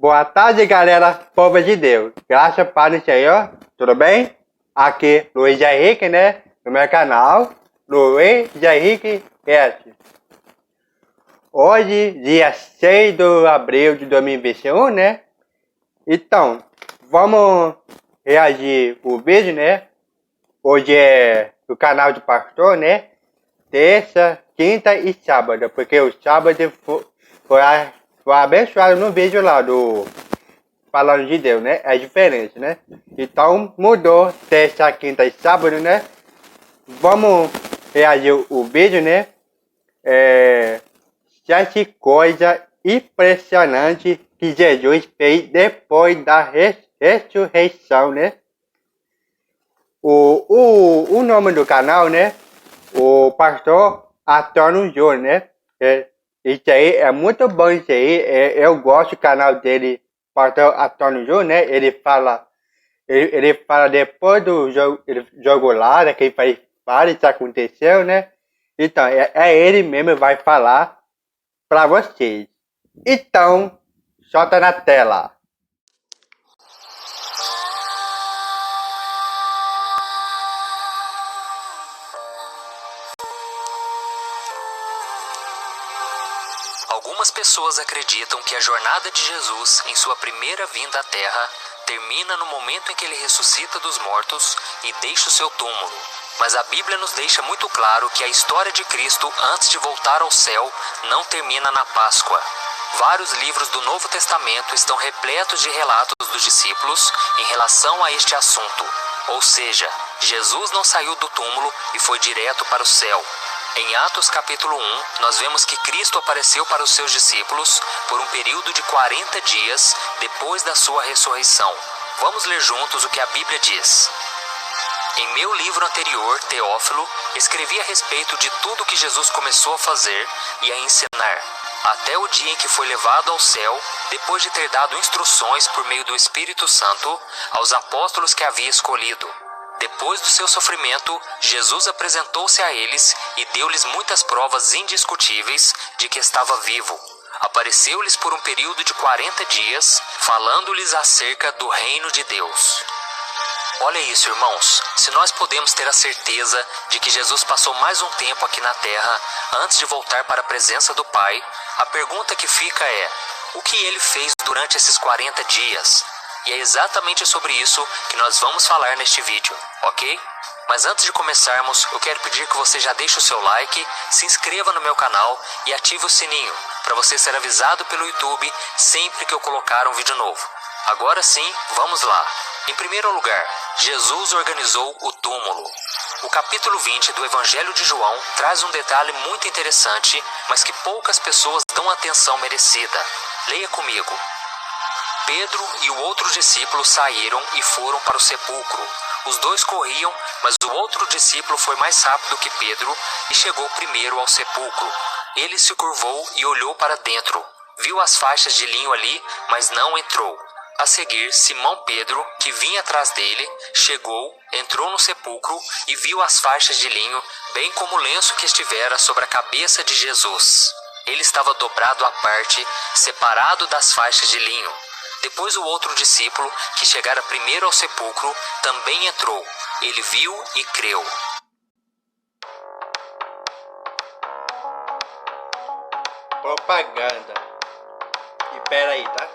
Boa tarde, galera, povo de Deus. Graças a Pai do Senhor, tudo bem? Aqui, Luiz Henrique, né? No meu canal, Luiz Henrique Cast. Hoje, dia 6 de abril de 2021, né? Então, vamos reagir o vídeo, né? Hoje é do canal do pastor, né? Terça, quinta e sábado, porque o sábado foi abençoado no vídeo lá do Falando de Deus, né? É diferente, né? Então mudou terça, quinta e sábado, né? Vamos reagir o vídeo, né? 7 coisas impressionantes que Jesus fez depois da ressurreição, né? O nome do canal, né? O pastor Antônio Júnior, né? Isso aí é muito bom, isso aí. Eu gosto do canal dele, pastor Antônio Júnior, né? Ele fala depois do jogo, ele jogou lá, né? Que ele fala isso aconteceu, né? Então, ele mesmo vai falar para vocês. Então, solta na tela. Algumas pessoas acreditam que a jornada de Jesus em sua primeira vinda à Terra termina no momento em que ele ressuscita dos mortos e deixa o seu túmulo. Mas a Bíblia nos deixa muito claro que a história de Cristo antes de voltar ao céu não termina na Páscoa. Vários livros do Novo Testamento estão repletos de relatos dos discípulos em relação a este assunto. Ou seja, Jesus não saiu do túmulo e foi direto para o céu. Em Atos capítulo 1, nós vemos que Cristo apareceu para os seus discípulos por um período de 40 dias depois da sua ressurreição. Vamos ler juntos o que a Bíblia diz. Em meu livro anterior, Teófilo, escrevi a respeito de tudo que Jesus começou a fazer e a ensinar, até o dia em que foi levado ao céu, depois de ter dado instruções por meio do Espírito Santo aos apóstolos que havia escolhido. Depois do seu sofrimento, Jesus apresentou-se a eles e deu-lhes muitas provas indiscutíveis de que estava vivo. Apareceu-lhes por um período de 40 dias, falando-lhes acerca do reino de Deus. Olha isso, irmãos. Se nós podemos ter a certeza de que Jesus passou mais um tempo aqui na Terra antes de voltar para a presença do Pai, a pergunta que fica é: o que ele fez durante esses 40 dias? E é exatamente sobre isso que nós vamos falar neste vídeo, ok? Mas antes de começarmos, eu quero pedir que você já deixe o seu like, se inscreva no meu canal e ative o sininho, para você ser avisado pelo YouTube sempre que eu colocar um vídeo novo. Agora sim, vamos lá. Em primeiro lugar, Jesus organizou o túmulo. O capítulo 20 do Evangelho de João traz um detalhe muito interessante, mas que poucas pessoas dão a atenção merecida. Leia comigo. Pedro e o outro discípulo saíram e foram para o sepulcro. Os dois corriam, mas o outro discípulo foi mais rápido que Pedro e chegou primeiro ao sepulcro. Ele se curvou e olhou para dentro. Viu as faixas de linho ali, mas não entrou. A seguir, Simão Pedro, que vinha atrás dele, chegou, entrou no sepulcro e viu as faixas de linho, bem como o lenço que estivera sobre a cabeça de Jesus. Ele estava dobrado à parte, separado das faixas de linho. Depois o outro discípulo, que chegara primeiro ao sepulcro, também entrou. Ele viu e creu. Propaganda. E pera aí, tá?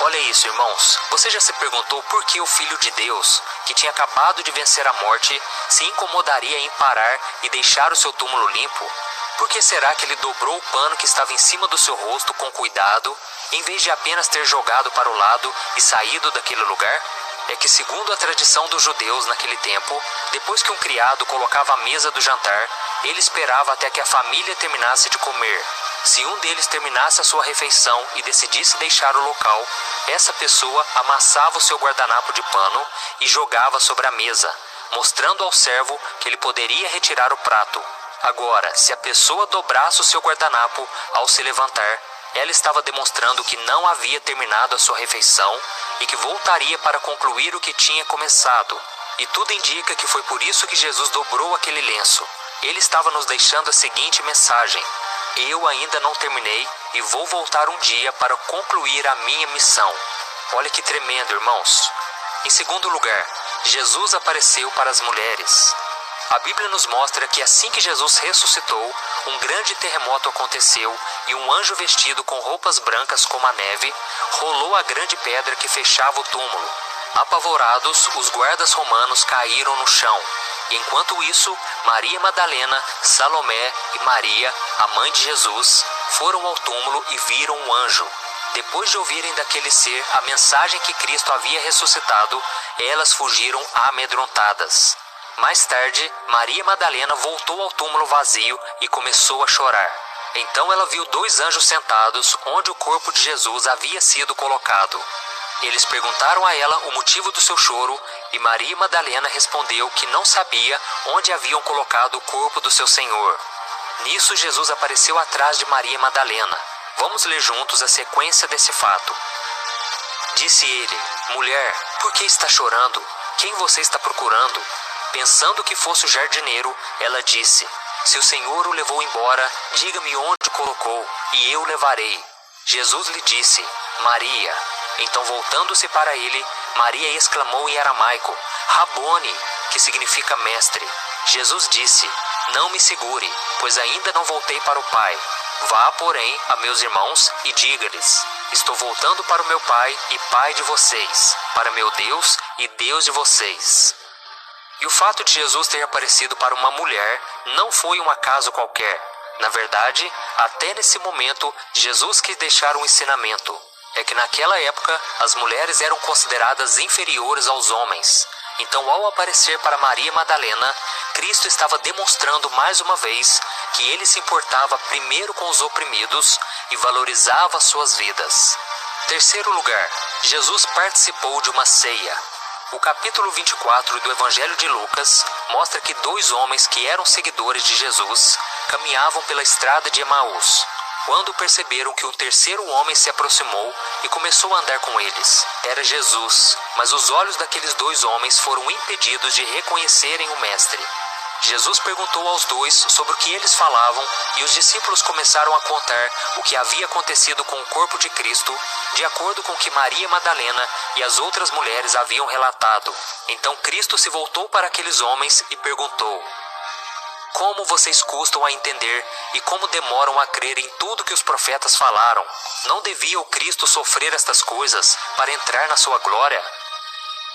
Olha isso, irmãos. Você já se perguntou por que o Filho de Deus, que tinha acabado de vencer a morte, se incomodaria em parar e deixar o seu túmulo limpo? Por que será que ele dobrou o pano que estava em cima do seu rosto com cuidado, em vez de apenas ter jogado para o lado e saído daquele lugar? É que, segundo a tradição dos judeus naquele tempo, depois que um criado colocava a mesa do jantar, ele esperava até que a família terminasse de comer. Se um deles terminasse a sua refeição e decidisse deixar o local, essa pessoa amassava o seu guardanapo de pano e jogava sobre a mesa, mostrando ao servo que ele poderia retirar o prato. Agora, se a pessoa dobrasse o seu guardanapo ao se levantar, ela estava demonstrando que não havia terminado a sua refeição e que voltaria para concluir o que tinha começado. E tudo indica que foi por isso que Jesus dobrou aquele lenço. Ele estava nos deixando a seguinte mensagem: eu ainda não terminei e vou voltar um dia para concluir a minha missão. Olha que tremendo, irmãos. Em segundo lugar, Jesus apareceu para as mulheres. A Bíblia nos mostra que assim que Jesus ressuscitou, um grande terremoto aconteceu e um anjo vestido com roupas brancas como a neve rolou a grande pedra que fechava o túmulo. Apavorados, os guardas romanos caíram no chão. Enquanto isso, Maria Madalena, Salomé e Maria, a mãe de Jesus, foram ao túmulo e viram um anjo. Depois de ouvirem daquele ser a mensagem que Cristo havia ressuscitado, elas fugiram amedrontadas. Mais tarde, Maria Madalena voltou ao túmulo vazio e começou a chorar. Então ela viu 2 anjos sentados onde o corpo de Jesus havia sido colocado. Eles perguntaram a ela o motivo do seu choro e Maria Madalena respondeu que não sabia onde haviam colocado o corpo do seu Senhor. Nisso, Jesus apareceu atrás de Maria Madalena. Vamos ler juntos a sequência desse fato. Disse ele: mulher, por que está chorando? Quem você está procurando? Pensando que fosse o jardineiro, ela disse: se o Senhor o levou embora, diga-me onde o colocou, e eu o levarei. Jesus lhe disse: Maria. Então, voltando-se para ele, Maria exclamou em aramaico: Rabone, que significa mestre. Jesus disse: não me segure, pois ainda não voltei para o Pai. Vá, porém, a meus irmãos e diga-lhes: estou voltando para o meu Pai e Pai de vocês, para meu Deus e Deus de vocês. E o fato de Jesus ter aparecido para uma mulher não foi um acaso qualquer. Na verdade, até nesse momento, Jesus quis deixar um ensinamento. É que naquela época, as mulheres eram consideradas inferiores aos homens. Então, ao aparecer para Maria Madalena, Cristo estava demonstrando mais uma vez que ele se importava primeiro com os oprimidos e valorizava suas vidas. Terceiro lugar, Jesus participou de uma ceia. O capítulo 24 do Evangelho de Lucas mostra que 2 homens que eram seguidores de Jesus caminhavam pela estrada de Emaús, quando perceberam que o terceiro homem se aproximou e começou a andar com eles. Era Jesus, mas os olhos daqueles 2 homens foram impedidos de reconhecerem o Mestre. Jesus perguntou aos 2 sobre o que eles falavam e os discípulos começaram a contar o que havia acontecido com o corpo de Cristo, de acordo com o que Maria Madalena e as outras mulheres haviam relatado. Então Cristo se voltou para aqueles homens e perguntou: como vocês custam a entender e como demoram a crer em tudo que os profetas falaram? Não devia o Cristo sofrer estas coisas para entrar na sua glória?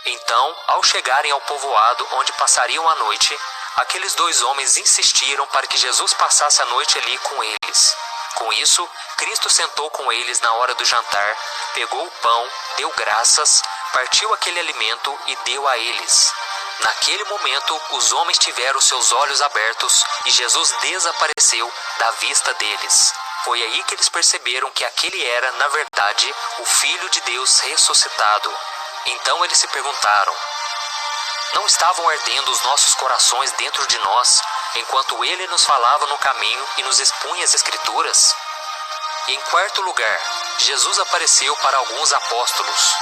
Então, ao chegarem ao povoado onde passariam a noite, aqueles 2 homens insistiram para que Jesus passasse a noite ali com eles. Com isso, Cristo sentou com eles na hora do jantar, pegou o pão, deu graças, partiu aquele alimento e deu a eles. Naquele momento, os homens tiveram seus olhos abertos e Jesus desapareceu da vista deles. Foi aí que eles perceberam que aquele era, na verdade, o Filho de Deus ressuscitado. Então eles se perguntaram: não estavam ardendo os nossos corações dentro de nós, enquanto ele nos falava no caminho e nos expunha as Escrituras? E em quarto lugar, Jesus apareceu para alguns apóstolos.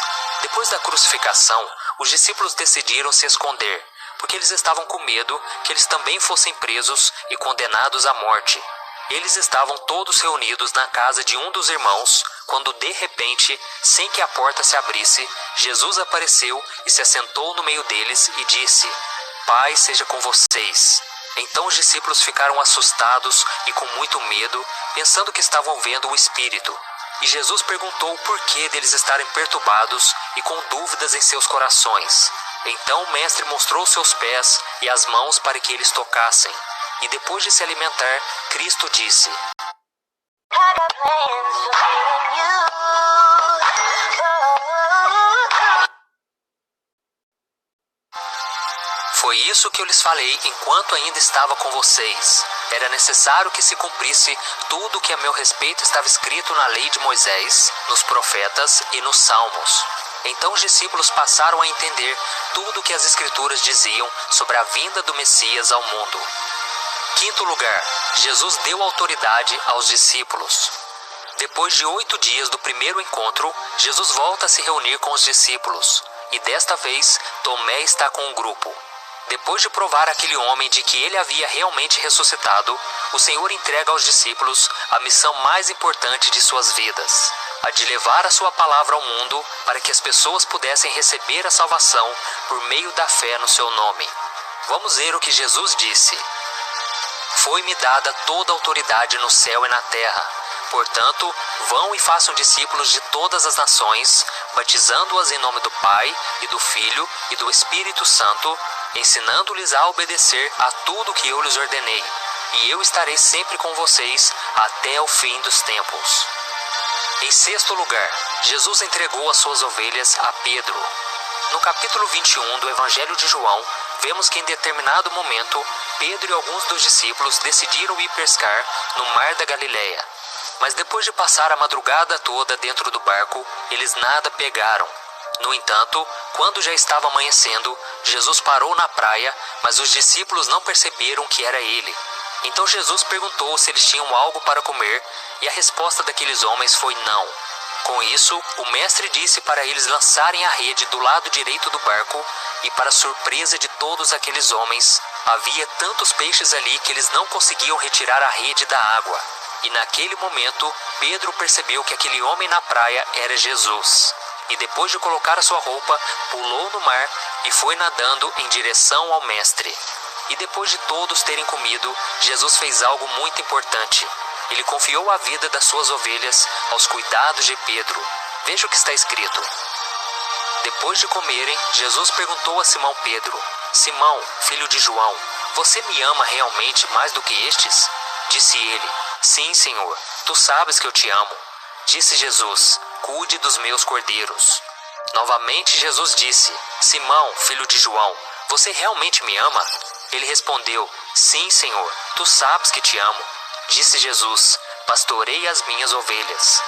Depois da crucificação, os discípulos decidiram se esconder, porque eles estavam com medo que eles também fossem presos e condenados à morte. Eles estavam todos reunidos na casa de um dos irmãos, quando de repente, sem que a porta se abrisse, Jesus apareceu e se assentou no meio deles e disse: Paz seja com vocês. Então os discípulos ficaram assustados e com muito medo, pensando que estavam vendo o Espírito. E Jesus perguntou o porquê deles estarem perturbados e com dúvidas em seus corações. Então o mestre mostrou seus pés e as mãos para que eles tocassem. E depois de se alimentar, Cristo disse: Foi isso que eu lhes falei enquanto ainda estava com vocês. Era necessário que se cumprisse tudo o que a meu respeito estava escrito na lei de Moisés, nos profetas e nos salmos. Então os discípulos passaram a entender tudo o que as Escrituras diziam sobre a vinda do Messias ao mundo. Quinto lugar, Jesus deu autoridade aos discípulos. Depois de 8 dias do primeiro encontro, Jesus volta a se reunir com os discípulos. E desta vez, Tomé está com o grupo. Depois de provar àquele homem de que ele havia realmente ressuscitado, o Senhor entrega aos discípulos a missão mais importante de suas vidas, a de levar a sua palavra ao mundo para que as pessoas pudessem receber a salvação por meio da fé no seu nome. Vamos ver o que Jesus disse. Foi-me dada toda a autoridade no céu e na terra. Portanto, vão e façam discípulos de todas as nações, batizando-as em nome do Pai, e do Filho, e do Espírito Santo, ensinando-lhes a obedecer a tudo que eu lhes ordenei. E eu estarei sempre com vocês até o fim dos tempos. Em sexto lugar, Jesus entregou as suas ovelhas a Pedro. No capítulo 21 do Evangelho de João, vemos que em determinado momento, Pedro e alguns dos discípulos decidiram ir pescar no mar da Galileia. Mas depois de passar a madrugada toda dentro do barco, eles nada pegaram. No entanto, quando já estava amanhecendo, Jesus parou na praia, mas os discípulos não perceberam que era ele. Então Jesus perguntou se eles tinham algo para comer, e a resposta daqueles homens foi não. Com isso, o mestre disse para eles lançarem a rede do lado direito do barco, e para surpresa de todos aqueles homens, havia tantos peixes ali que eles não conseguiam retirar a rede da água. E naquele momento, Pedro percebeu que aquele homem na praia era Jesus. E depois de colocar a sua roupa, pulou no mar e foi nadando em direção ao mestre. E depois de todos terem comido, Jesus fez algo muito importante. Ele confiou a vida das suas ovelhas aos cuidados de Pedro. Veja o que está escrito. Depois de comerem, Jesus perguntou a Simão Pedro: Simão, filho de João, você me ama realmente mais do que estes? Disse ele: Sim, Senhor, tu sabes que eu te amo. Disse Jesus: Cuide dos meus cordeiros. Novamente Jesus disse: Simão, filho de João, você realmente me ama? Ele respondeu: Sim, Senhor, tu sabes que te amo. Disse Jesus: Pastorei as minhas ovelhas.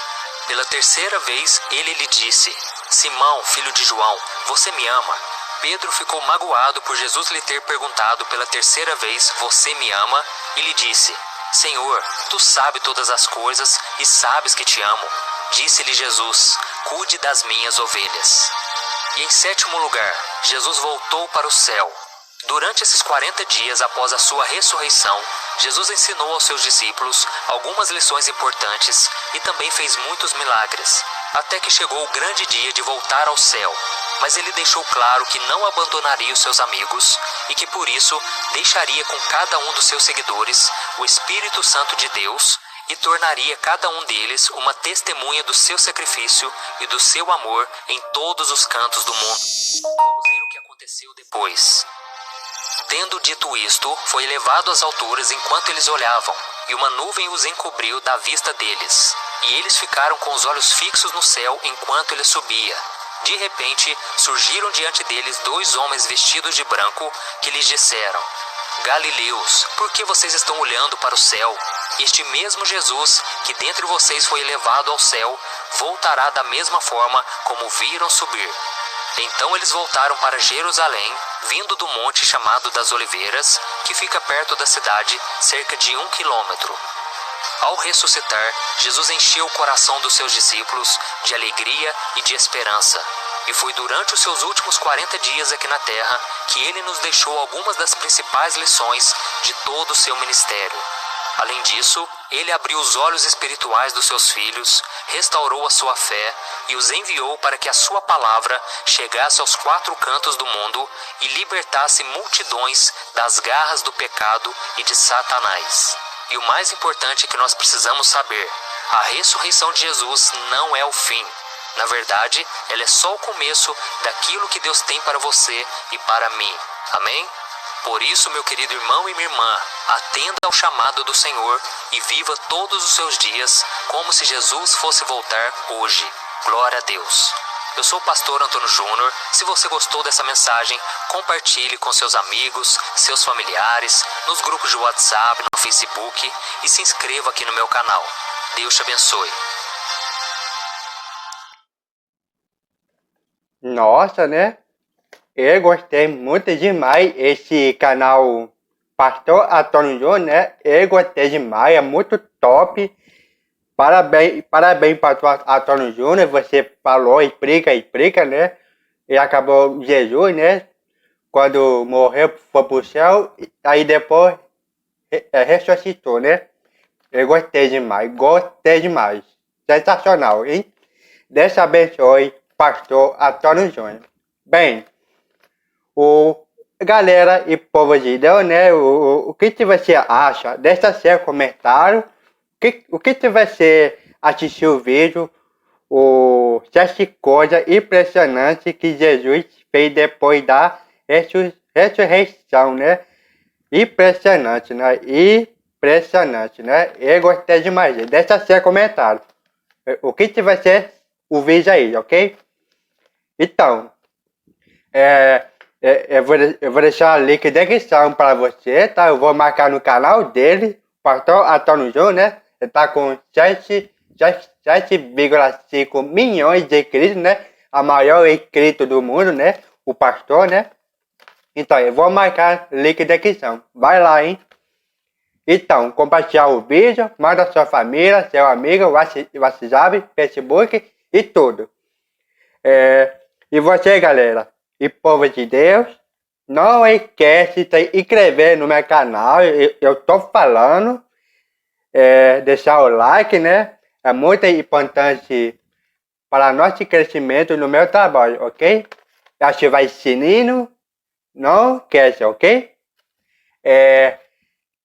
Pela terceira vez ele lhe disse: Simão, filho de João, você me ama? Pedro ficou magoado por Jesus lhe ter perguntado pela terceira vez: Você me ama? E lhe disse: Senhor, tu sabes todas as coisas e sabes que te amo. Disse-lhe Jesus: Cuide das minhas ovelhas. E em sétimo lugar, Jesus voltou para o céu. Durante esses 40 dias após a sua ressurreição, Jesus ensinou aos seus discípulos algumas lições importantes e também fez muitos milagres, até que chegou o grande dia de voltar ao céu. Mas ele deixou claro que não abandonaria os seus amigos e que por isso deixaria com cada um dos seus seguidores o Espírito Santo de Deus e tornaria cada um deles uma testemunha do seu sacrifício e do seu amor em todos os cantos do mundo. Vamos ver o que aconteceu depois. Tendo dito isto, foi levado às alturas enquanto eles olhavam, e uma nuvem os encobriu da vista deles. E eles ficaram com os olhos fixos no céu enquanto ele subia. De repente, surgiram diante deles 2 homens vestidos de branco, que lhes disseram: Galileus, por que vocês estão olhando para o céu? Este mesmo Jesus, que dentre vocês foi elevado ao céu, voltará da mesma forma como viram subir. Então eles voltaram para Jerusalém, vindo do monte chamado das Oliveiras, que fica perto da cidade, cerca de 1 quilômetro. Ao ressuscitar, Jesus encheu o coração dos seus discípulos de alegria e de esperança. E foi durante os seus últimos 40 dias aqui na terra que ele nos deixou algumas das principais lições de todo o seu ministério. Além disso, ele abriu os olhos espirituais dos seus filhos, restaurou a sua fé e os enviou para que a sua palavra chegasse aos 4 cantos do mundo e libertasse multidões das garras do pecado e de Satanás. E o mais importante que nós precisamos saber: a ressurreição de Jesus não é o fim. Na verdade, ela é só o começo daquilo que Deus tem para você e para mim. Amém? Por isso, meu querido irmão e minha irmã, atenda ao chamado do Senhor e viva todos os seus dias como se Jesus fosse voltar hoje. Glória a Deus. Eu sou o pastor Antônio Júnior. Se você gostou dessa mensagem, compartilhe com seus amigos, seus familiares, nos grupos de WhatsApp, no Facebook e se inscreva aqui no meu canal. Deus te abençoe. Nossa, né? Eu gostei muito demais esse canal Pastor Antônio Júnior, né? Eu gostei demais, é muito top. Parabéns, Pastor Antônio Júnior. Você falou, explica, né? E acabou Jesus, né? quando morreu, foi pro céu, aí depois ressuscitou, né? Eu gostei demais. Sensacional, hein? Deus abençoe, pastor Antônio Júnior. Bem, galera e povo de Deus, né? O que você acha? Deixa seu comentário. O que você assistiu o vídeo? Essa coisa impressionante que Jesus fez depois da ressurreição, né? Impressionante, né? Impressionante, né? Eu gostei demais. Deixa seu comentário. O que você o vídeo aí, ok? Então, eu vou deixar o link de descrição para você, tá? Eu vou marcar no canal dele, pastor Antônio Júnior, né? Ele tá com 7,5 milhões de inscritos, né? A maior inscrito do mundo, né? O pastor, né? Então, eu vou marcar o link de descrição. Vai lá, hein? Então, compartilhar o vídeo, manda sua família, seu amigo, WhatsApp, Facebook e tudo. E você, galera, e povo de Deus, não esquece de inscrever no meu canal, eu tô falando, deixar o like, né? É muito importante para nosso crescimento no meu trabalho, ok? Ativar o sininho, não esquece, ok?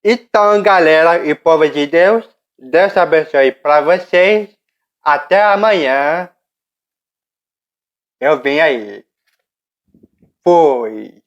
Então, galera e povo de Deus, Deus abençoe para vocês. Até amanhã. Eu vim aí. Fui.